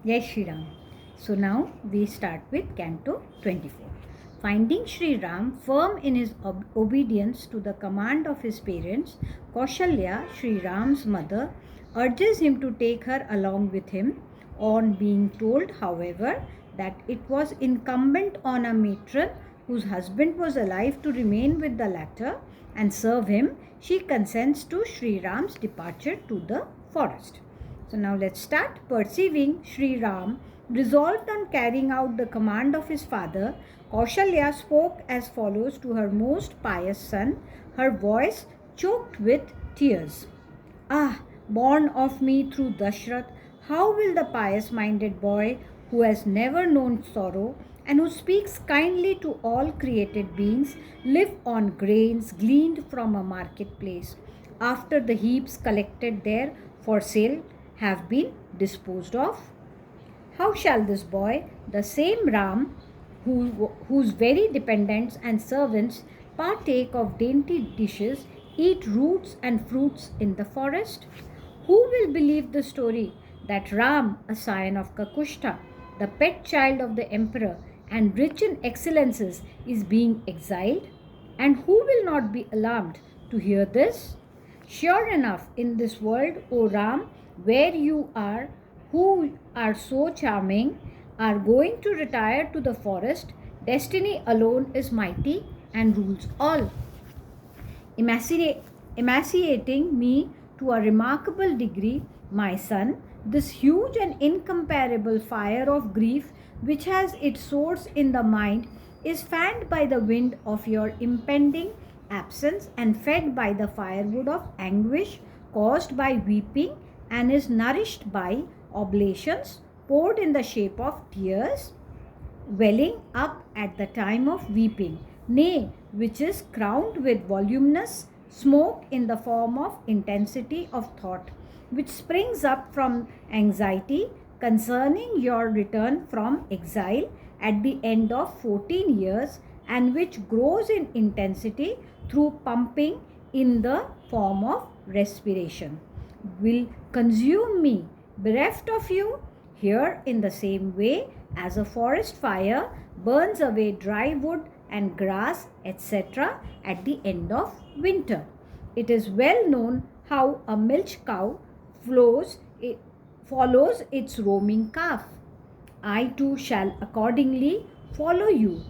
Yes, Shri Ram. So now we start with Canto 24. Finding Sri Ram firm in his obedience to the command of his parents, Kaushalya, Sri Ram's mother, urges him to take her along with him. On being told, however, that it was incumbent on a matron whose husband was alive to remain with the latter and serve him, she consents to Sri Ram's departure to the forest. So now let's start. Perceiving Sri Ram resolved on carrying out the command of his father, Kaushalya spoke as follows to her most pious son, her voice choked with tears. Ah, born of me through Dashrath, how will the pious minded boy who has never known sorrow and who speaks kindly to all created beings live on grains gleaned from a marketplace after the heaps collected there for sale have been disposed of? How shall this boy, the same Ram, whose very dependents and servants partake of dainty dishes, eat roots and fruits in the forest? Who will believe the story that Ram, a scion of Kakushta, the pet child of the emperor and rich in excellences, is being exiled? And who will not be alarmed to hear this? Sure enough, in this world, O Ram, where you are, who are so charming, are going to retire to the forest, destiny alone is mighty and rules all. Emaciating me to a remarkable degree, my son, this huge and incomparable fire of grief, which has its source in the mind, is fanned by the wind of your impending absence and fed by the firewood of anguish caused by weeping, and is nourished by oblations poured in the shape of tears welling up at the time of weeping, nay, which is crowned with voluminous smoke in the form of intensity of thought, which springs up from anxiety concerning your return from exile at the end of 14 years, and which grows in intensity through pumping in the form of respiration, will consume me, bereft of you, here in the same way as a forest fire burns away dry wood and grass, etc., at the end of winter. It is well known how a milch cow follows its roaming calf. I too shall accordingly follow you,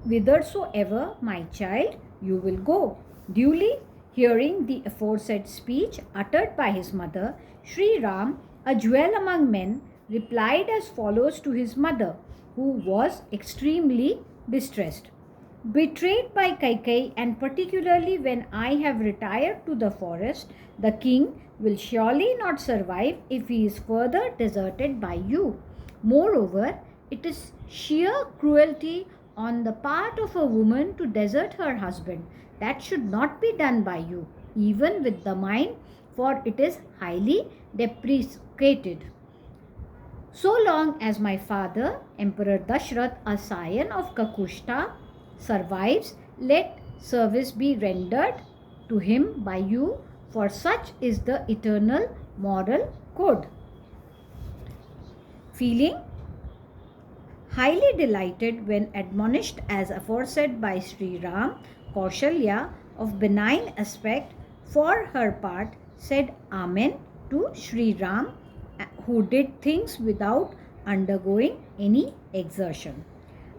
whithersoever, my child, you will go. Duly hearing the aforesaid speech uttered by his mother, Sri Ram, a jewel among men, replied as follows to his mother, who was extremely distressed. Betrayed by Kaikai, and particularly when I have retired to the forest, the king will surely not survive if he is further deserted by you. Moreover, it is sheer cruelty on the part of a woman to desert her husband. That should not be done by you, even with the mind, for it is highly deprecated. So long as my father, Emperor Dashrath, a scion of Kakushta, survives, let service be rendered to him by you, for such is the eternal moral code. Feeling highly delighted when admonished as aforesaid by Sri Ram, Kaushalya, of benign aspect, for her part, said Amen to Sri Ram, who did things without undergoing any exertion.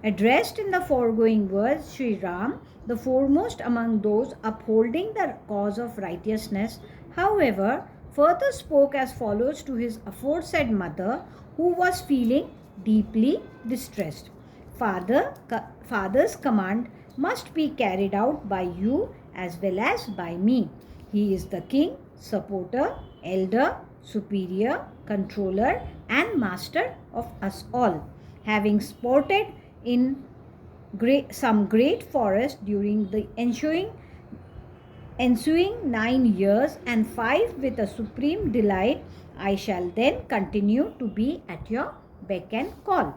Addressed in the foregoing words, Sri Ram, the foremost among those upholding the cause of righteousness, however, further spoke as follows to his aforesaid mother, who was feeling deeply distressed. Father's command must be carried out by you as well as by me. He is the king, supporter, elder, superior, controller, and master of us all. Having sported in some great forest during the ensuing 9 years and 5 with a supreme delight, I shall then continue to be at your beck and call.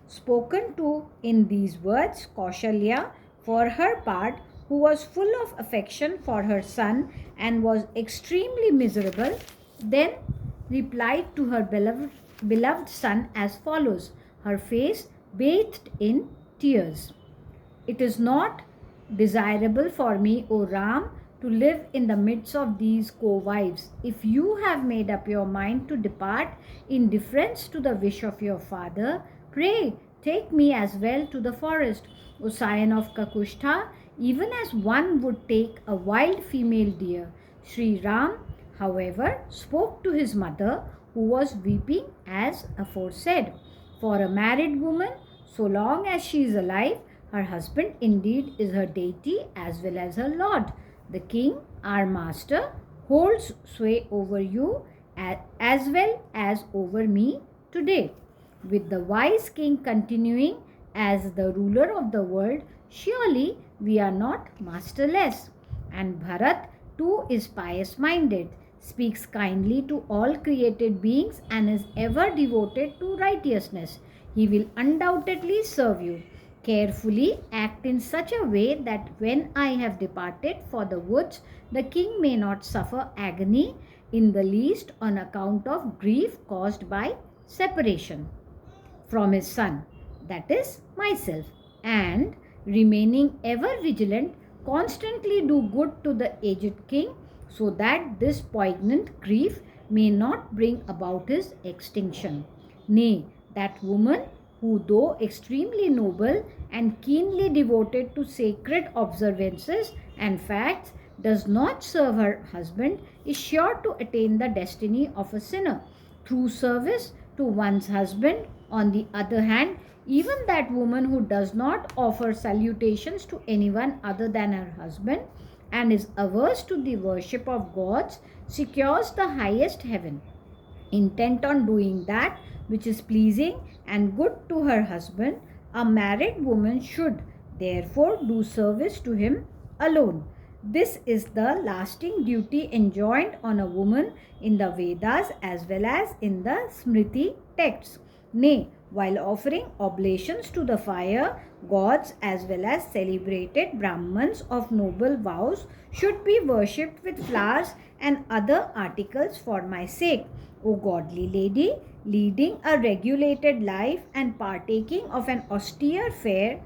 Spoken to in these words, Kaushalya, for her part, who was full of affection for her son and was extremely miserable, then replied to her beloved son as follows, her face bathed in tears. It is not desirable for me, O Ram, to live in the midst of these co-wives. If you have made up your mind to depart in deference to the wish of your father, pray take me as well to the forest, O scion of Kakushtha, even as one would take a wild female deer. Sri Ram, however, spoke to his mother, who was weeping as aforesaid. For a married woman, so long as she is alive, her husband indeed is her deity as well as her lord. The king, our master, holds sway over you as well as over me today. With the wise king continuing as the ruler of the world, surely we are not masterless. And Bharat too is pious minded, speaks kindly to all created beings, and is ever devoted to righteousness. He will undoubtedly serve you. Carefully act in such a way that when I have departed for the woods, the king may not suffer agony in the least on account of grief caused by separation from his son, that is, myself, and remaining ever vigilant, constantly do good to the aged king, so that this poignant grief may not bring about his extinction. Nay, that woman who, though extremely noble and keenly devoted to sacred observances and facts, does not serve her husband, is sure to attain the destiny of a sinner. Through service to one's husband, on the other hand, even that woman who does not offer salutations to anyone other than her husband and is averse to the worship of gods secures the highest heaven. Intent on doing that which is pleasing and good to her husband, a married woman should therefore do service to him alone. This is the lasting duty enjoined on a woman in the Vedas as well as in the Smriti texts. Nay, while offering oblations to the fire, gods as well as celebrated Brahmans of noble vows should be worshipped with flowers and other articles for my sake. O godly lady, leading a regulated life and partaking of an austere fare,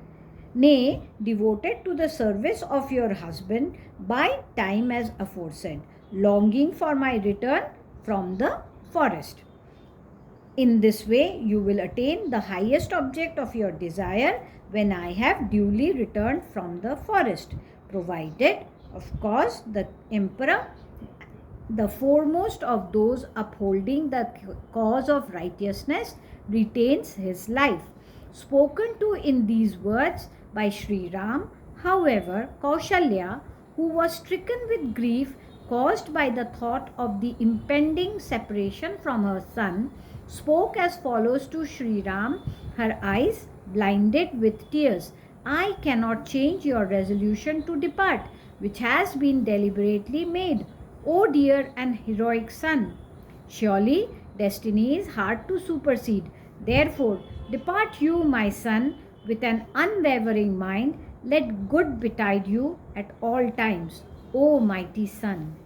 nay, devoted to the service of your husband, by time as aforesaid, longing for my return from the forest. In this way, you will attain the highest object of your desire when I have duly returned from the forest, provided, of course, the emperor, the foremost of those upholding the cause of righteousness, retains his life. Spoken to in these words by Sri Ram, however, Kaushalya, who was stricken with grief caused by the thought of the impending separation from her son, spoke as follows to Sri Ram, her eyes blinded with tears. I cannot change your resolution to depart, which has been deliberately made, O dear and heroic son. Surely destiny is hard to supersede. Therefore, depart you, my son, with an unwavering mind. Let good betide you at all times, O mighty son.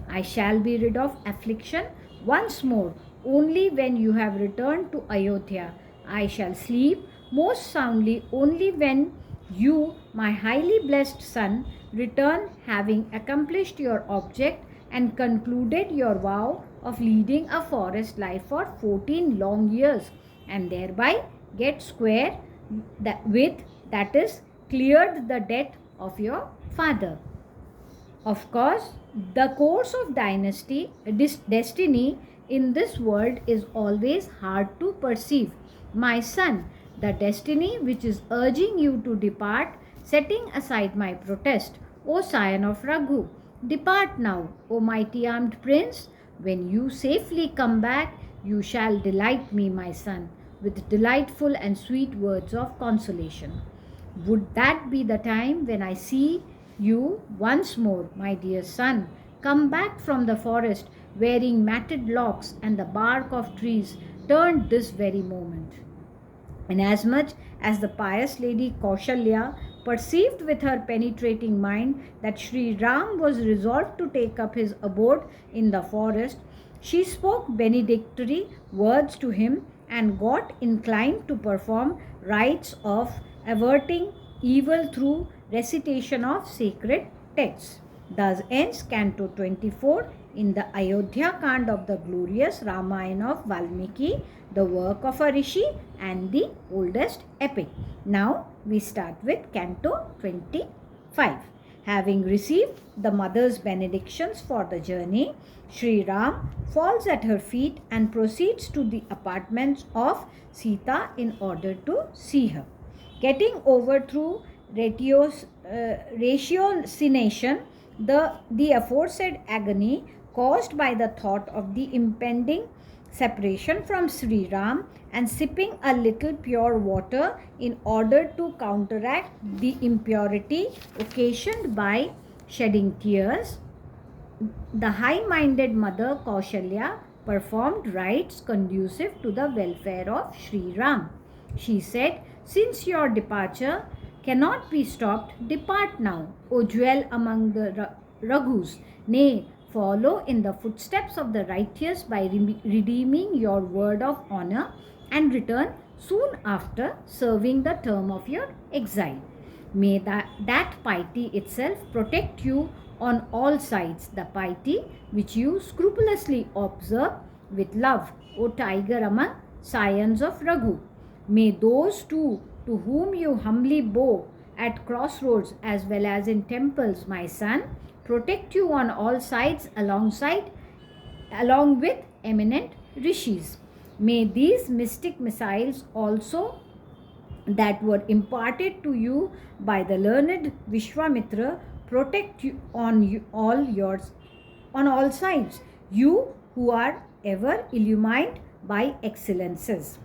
I shall be rid of affliction once more only when you have returned to Ayodhya. I shall sleep most soundly only when you, my highly blessed son, return, having accomplished your object and concluded your vow of leading a forest life for 14 long years, and thereby get square that is, cleared the debt of your father. Of course, the course of destiny in this world is always hard to perceive. My son, the destiny which is urging you to depart, setting aside my protest, O scion of Raghu, depart now, O mighty armed prince. When you safely come back, you shall delight me, my son, with delightful and sweet words of consolation. Would that be the time when I see you once more, my dear son, come back from the forest wearing matted locks and the bark of trees turned this very moment. Inasmuch as the pious lady Kaushalya perceived with her penetrating mind that Sri Ram was resolved to take up his abode in the forest, She spoke benedictory words to him and got inclined to perform rites of averting evil through recitation of sacred texts. Thus ends Canto 24 in the AYODHYAKAND of the glorious Ramayan of Valmiki, the work of a rishi and the oldest epic. Now we start with Canto 25. Having received the mother's benedictions for the journey, Sri Ram falls at her feet and proceeds to the apartments of Sita in order to see her. Getting over through ratiocination, the aforesaid agony caused by the thought of the impending separation from Sri Ram and sipping a little pure water in order to counteract the impurity occasioned by shedding tears, the high-minded mother Kaushalya performed rites conducive to the welfare of Sri Ram. She said, "Since your departure cannot be stopped, depart now, O dwell among the Raghus. Nay, follow in the footsteps of the righteous by redeeming your word of honor and return soon after serving the term of your exile. May that piety itself protect you on all sides, the piety which you scrupulously observe with love, O tiger among scions of Raghu. May those too to whom you humbly bow at crossroads as well as in temples, my son, protect you on all sides along with eminent rishis. May these mystic missiles also that were imparted to you by the learned Vishwamitra protect you on all sides, you who are ever illumined by excellences.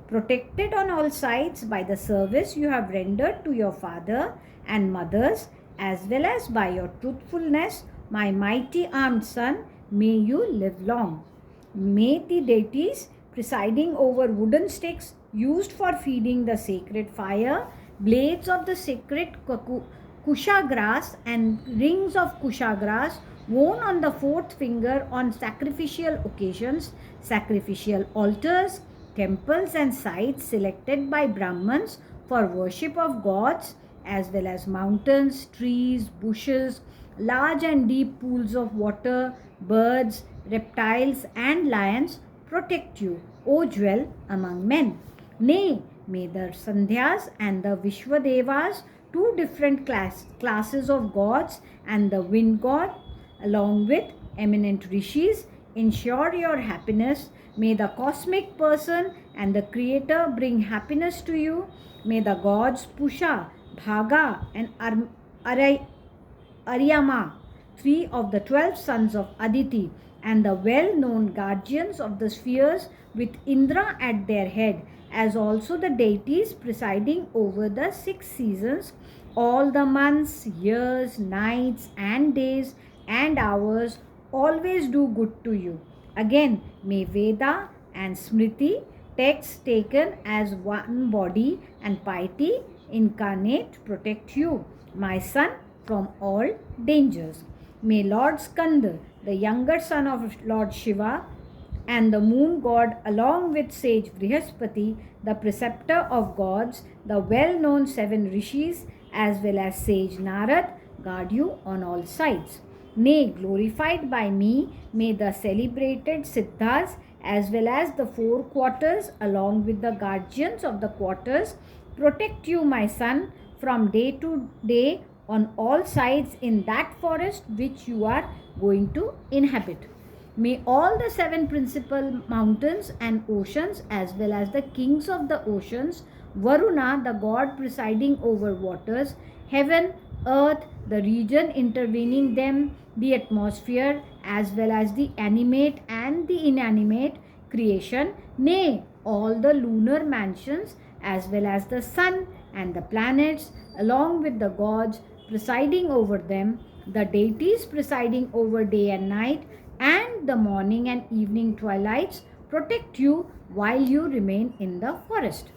Protected on all sides by the service you have rendered to your father and mothers, as well as by your truthfulness, my mighty armed son, may you live long. May the deities presiding over wooden sticks used for feeding the sacred fire, blades of the sacred kusha grass and rings of kusha grass worn on the fourth finger on sacrificial occasions, sacrificial altars, temples and sites selected by Brahmins for worship of gods, as well as mountains, trees, bushes, large and deep pools of water, birds, reptiles and lions protect you, O dwell among men. Nay, may the Sandhyas and the Vishwadevas, two different classes of gods, and the wind god, along with eminent rishis, ensure your happiness. May the cosmic person and the creator bring happiness to you. May the gods Pusha, Bhaga and Aryama, 3 of the 12 sons of Aditi, and the well-known guardians of the spheres with Indra at their head, as also the deities presiding over the 6 seasons, all the months, years, nights and days and hours always do good to you. Again, may Veda and Smriti, texts taken as one body, and piety incarnate protect you, my son, from all dangers. May Lord Skanda, the younger son of Lord Shiva, and the moon god, along with sage Brihaspati, the preceptor of gods, the well-known 7 rishis, as well as sage Narad, guard you on all sides. Nay, glorified by me, may the celebrated Siddhas, as well as the 4 quarters, along with the guardians of the quarters, protect you, my son, from day to day on all sides in that forest which you are going to inhabit. May all the 7 principal mountains and oceans, as well as the kings of the oceans, Varuna, the god presiding over waters, heaven, earth, the region intervening them, the atmosphere, as well as the animate and the inanimate creation, nay, all the lunar mansions, as well as the sun and the planets, along with the gods presiding over them, the deities presiding over day and night, and the morning and evening twilights, protect you while you remain in the forest.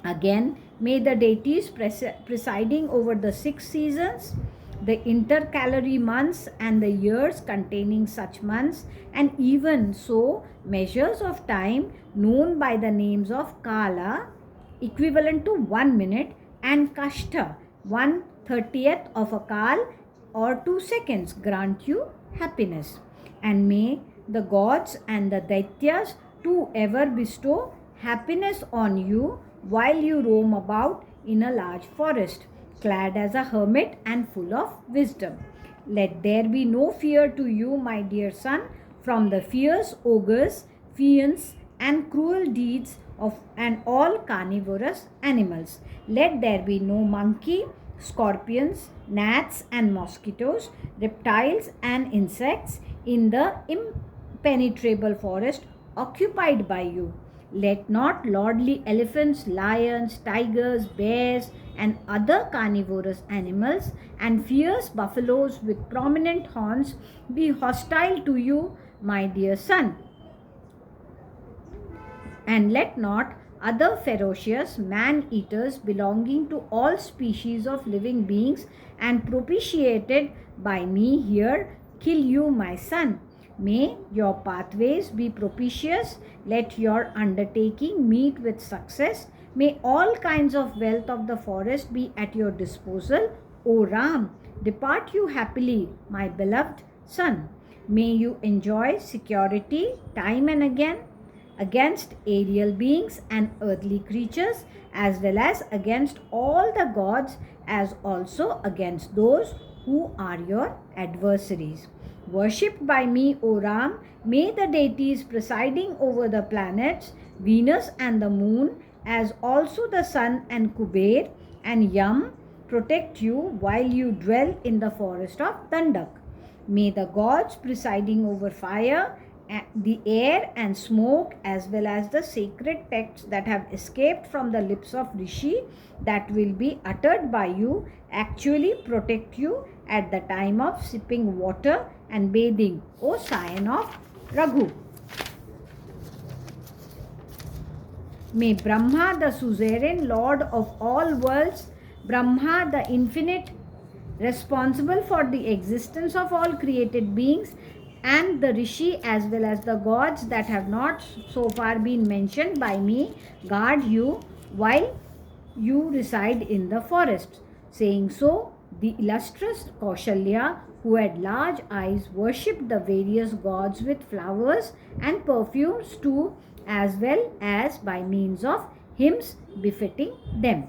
Again, may the deities presiding over the 6 seasons, the intercalary months and the years containing such months, and even so measures of time known by the names of Kala, equivalent to 1 minute, and Kashta, 1/30th of a Kal or 2 seconds, grant you happiness. And may the gods and the Daityas too ever bestow happiness on you while you roam about in a large forest, clad as a hermit and full of wisdom. Let there be no fear to you, my dear son, from the fierce ogres, fiends, and cruel deeds of and all carnivorous animals. Let there be no monkey, scorpions, gnats, and mosquitoes, reptiles, and insects in the impenetrable forest occupied by you. Let not lordly elephants, lions, tigers, bears, and other carnivorous animals and fierce buffaloes with prominent horns be hostile to you, my dear son. And let not other ferocious man-eaters belonging to all species of living beings and propitiated by me here kill you, my son. May your pathways be propitious. Let your undertaking meet with success. May all kinds of wealth of the forest be at your disposal, O Ram. Depart you happily, my beloved son. May you enjoy security time and again against aerial beings and earthly creatures, as well as against all the gods, as also against those who are your adversaries. Worshipped by me, O Ram, may the deities presiding over the planets, Venus and the moon, as also the sun and Kuber and Yam, protect you while you dwell in the forest of Dandak. May the gods presiding over fire, the air and smoke, as well as the sacred texts that have escaped from the lips of Rishi that will be uttered by you, actually protect you at the time of sipping water and bathing, O scion of Raghu. May Brahma, the suzerain lord of all worlds, Brahma, the infinite, responsible for the existence of all created beings, and the Rishi, as well as the gods that have not so far been mentioned by me, guard you while you reside in the forest. Saying so, the illustrious Kaushalya, who had large eyes, worshipped the various gods with flowers and perfumes too, as well as by means of hymns befitting them.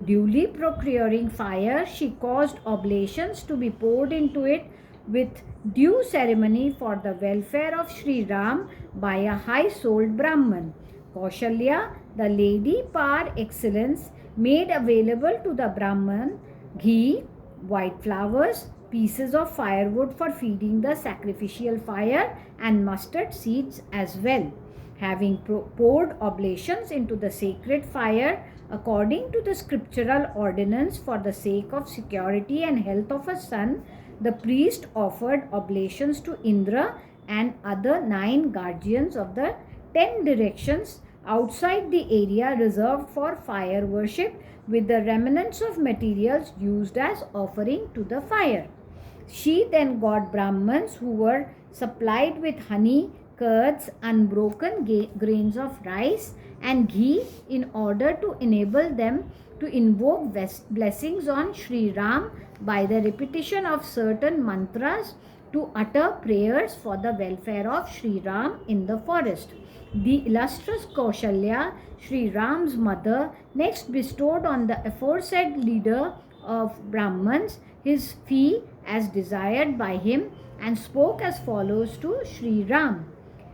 Duly procuring fire, she caused oblations to be poured into it with due ceremony for the welfare of Sri Ram by a high-souled Brahman. Kaushalya, the lady par excellence, made available to the Brahman ghee, white flowers, pieces of firewood for feeding the sacrificial fire, and mustard seeds as well. Having poured oblations into the sacred fire according to the scriptural ordinance for the sake of security and health of a son, the priest offered oblations to Indra and other 9 guardians of the 10 directions outside the area reserved for fire worship, with the remnants of materials used as offering to the fire. She then got Brahmans who were supplied with honey, curds, unbroken grains of rice, and ghee in order to enable them to invoke blessings on Sri Ram by the repetition of certain mantras to utter prayers for the welfare of Sri Ram in the forest. The illustrious Kaushalya, Sri Ram's mother, next bestowed on the aforesaid leader of Brahmans his fee as desired by him, and spoke as follows to Sri Ram.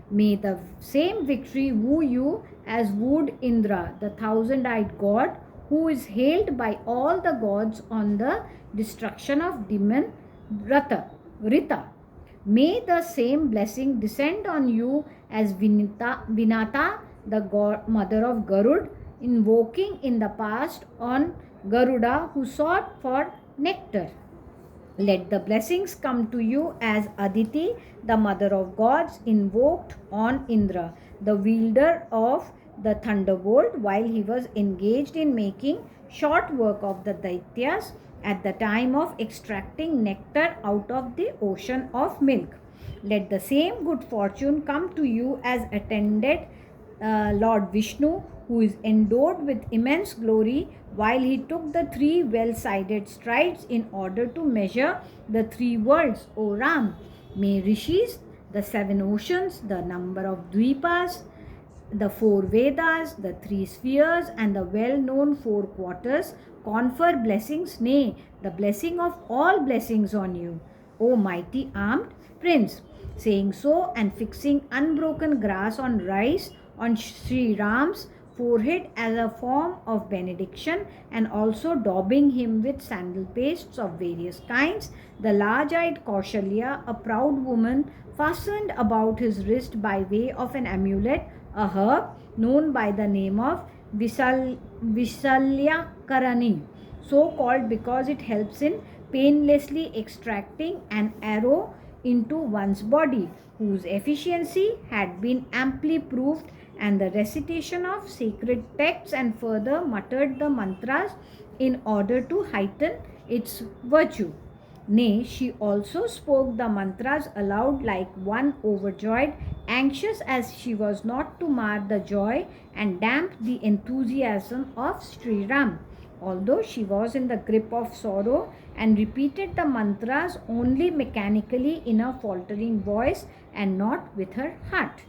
May the same victory woo you as wooed Indra, the thousand-eyed god, who is hailed by all the gods on the destruction of demon Rita. May the same blessing descend on you as Vinata, the mother of Garud, invoking in the past on Garuda, who sought for nectar. Let the blessings come to you as Aditi, the mother of gods, invoked on Indra, the wielder of the thunderbolt, while he was engaged in making short work of the Daityas, at the time of extracting nectar out of the ocean of milk. Let the same good fortune come to you as attended Lord Vishnu, who is endowed with immense glory, while he took the three well-sided strides in order to measure the three worlds, O Ram. May rishis, the seven oceans, the number of dvipas, the four Vedas, the three spheres, and the well-known four quarters confer blessings, nay, the blessing of all blessings on you, O mighty armed prince. Saying so, and fixing unbroken grass on rice on Sri Ram's forehead as a form of benediction, and also daubing him with sandal pastes of various kinds, the large-eyed Kaushalya, a proud woman, fastened about his wrist by way of an amulet a herb known by the name of Visalyakarani, so called because it helps in painlessly extracting an arrow into one's body, whose efficiency had been amply proved, and the recitation of sacred texts, and further muttered the mantras in order to heighten its virtue. Nay, she also spoke the mantras aloud like one overjoyed, anxious as she was not to mar the joy and damp the enthusiasm of Sri Ram, although she was in the grip of sorrow, and repeated the mantras only mechanically in a faltering voice and not with her heart.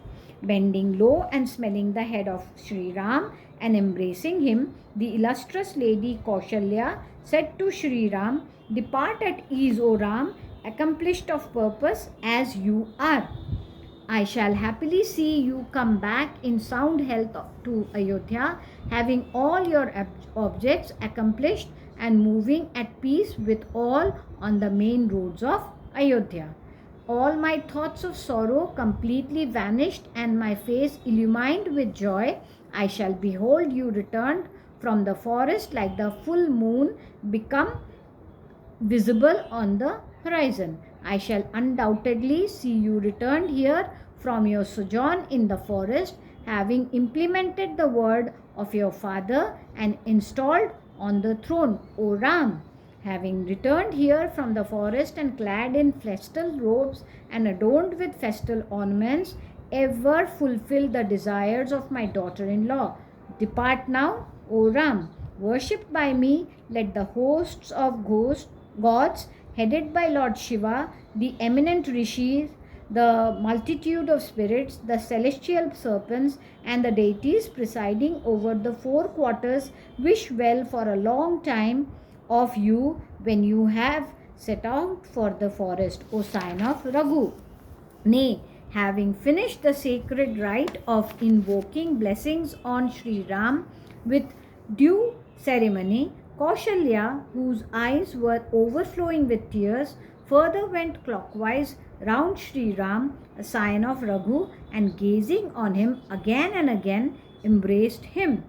Bending low and smelling the head of Sri Ram and embracing him, the illustrious lady Kaushalya said to Sri Ram, "Depart at ease, O Ram, accomplished of purpose as you are. I shall happily see you come back in sound health to Ayodhya, having all your objects accomplished and moving at peace with all on the main roads of Ayodhya. All my thoughts of sorrow completely vanished and my face illumined with joy. I shall behold you returned from the forest like the full moon become visible on the horizon. I shall undoubtedly see you returned here from your sojourn in the forest, having implemented the word of your father and installed on the throne, O Ram. Having returned here from the forest and clad in festal robes and adorned with festal ornaments, ever fulfill the desires of my daughter-in-law. Depart now, O Ram. Worshipped by me, let the hosts of gods, headed by Lord Shiva, the eminent rishis, the multitude of spirits, the celestial serpents, and the deities presiding over the four quarters, wish well for a long time of you when you have set out for the forest, O son of Raghu. Nay, having finished the sacred rite of invoking blessings on Sri Ram with due ceremony, Kaushalya, whose eyes were overflowing with tears, further went clockwise round Sri Ram, a scion of Raghu, and gazing on him again and again, embraced him.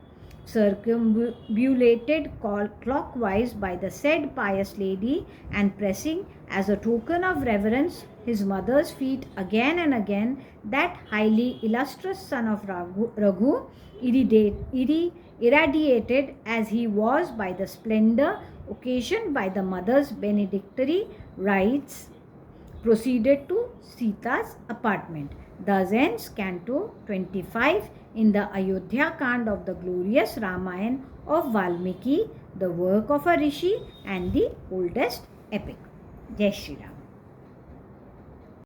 Circumambulated clockwise by the said pious lady, and pressing as a token of reverence his mother's feet again and again, that highly illustrious son of Raghu, irradiated as he was by the splendor occasioned by the mother's benedictory rites, proceeded to Sita's apartment. Thus ends Canto 25 in the AYODHYAKAND of the glorious Ramayan of Valmiki, the work of a rishi and the oldest epic. Jai Shri Ram.